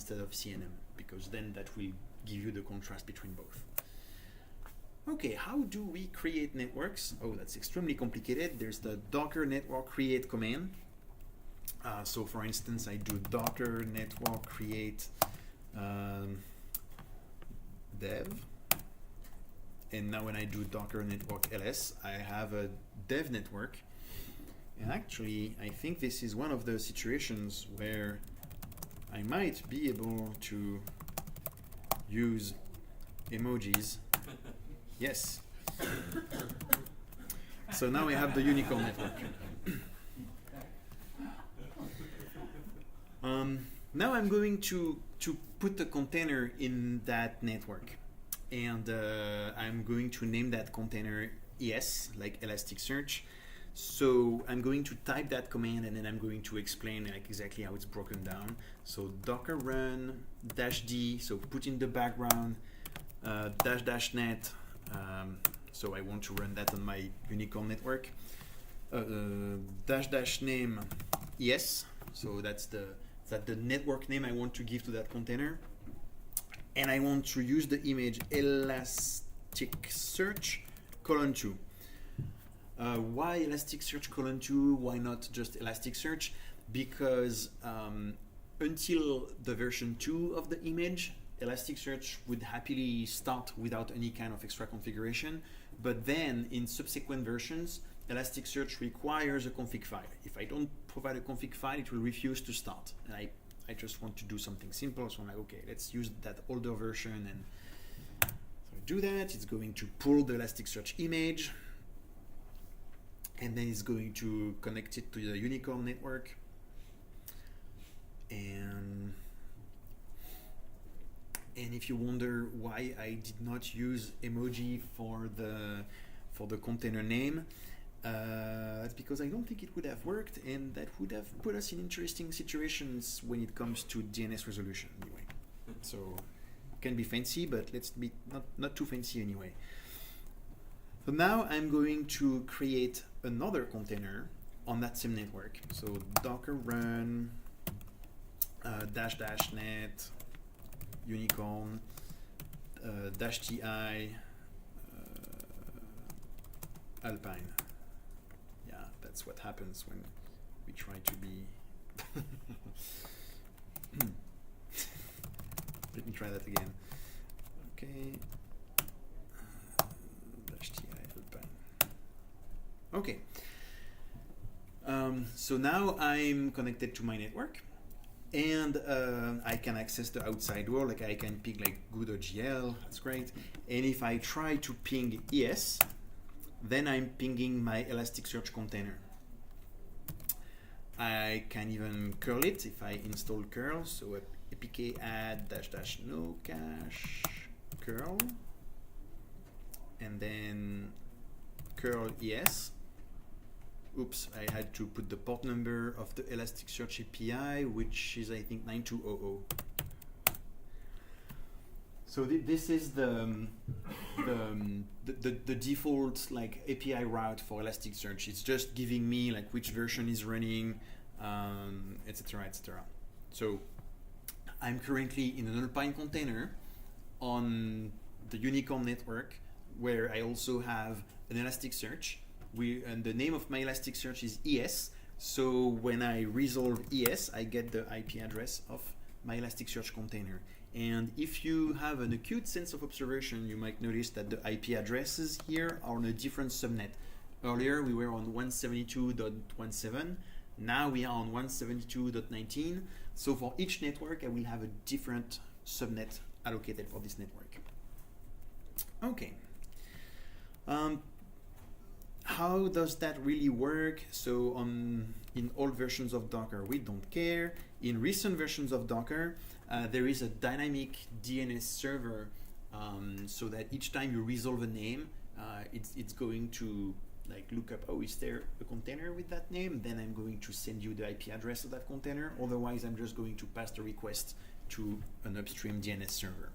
instead of CNM, because then that will give you the contrast between both. Okay, how do we create networks? Oh, that's extremely complicated. There's the Docker network create command. So for instance, I do Docker network create dev. And now when I do Docker network ls, I have a dev network. And actually, I think this is one of the situations where I might be able to use emojis. Yes. So now we have the unicorn network. Now I'm going to put a container in that network. And I'm going to name that container ES, like Elasticsearch. So I'm going to type that command, and then I'm going to explain like exactly how it's broken down. So docker run -d, so put in the background --net. So I want to run that on my unicorn network. --name ES. So that's the network name I want to give to that container. And I want to use the image Elasticsearch :2. Why Elasticsearch :2? Why not just Elasticsearch? Because until the version 2 of the image, Elasticsearch would happily start without any kind of extra configuration. But then in subsequent versions, Elasticsearch requires a config file. If I don't provide a config file, it will refuse to start. And I just want to do something simple, so I'm like, okay, let's use that older version. And so I do that. It's going to pull the Elasticsearch image, and then it's going to connect it to the unicorn network. And if you wonder why I did not use emoji for the container name, that's because I don't think it would have worked, and that would have put us in interesting situations when it comes to DNS resolution anyway. So it can be fancy, but let's be not too fancy anyway. So now I'm going to create another container on that same network. So docker run --net unicorn -ti alpine. Yeah, that's what happens when we try to be. Let me try that again. Okay. -ti alpine. Okay. So now I'm connected to my network. And I can access the outside world, like I can ping like good.gl, that's great. And if I try to ping ES, then I'm pinging my Elasticsearch container. I can even curl it if I install curl, so apk add --no cache curl, and then curl ES. Oops, I had to put the port number of the Elasticsearch API, which is I think 9200. So this is the default like API route for Elasticsearch. It's just giving me like which version is running, etc., etc. So I'm currently in an Alpine container on the Unicorn network, where I also have an Elasticsearch. And the name of my Elasticsearch is ES. So when I resolve ES, I get the IP address of my Elasticsearch container. And if you have an acute sense of observation, you might notice that the IP addresses here are on a different subnet. Earlier we were on 172.17. Now we are on 172.19. So for each network, I will have a different subnet allocated for this network. Okay. How does that really work? So in old versions of Docker, we don't care. In recent versions of Docker, there is a dynamic DNS server, so that each time you resolve a name, it's going to like look up, oh, is there a container with that name? Then I'm going to send you the IP address of that container. Otherwise, I'm just going to pass the request to an upstream DNS server.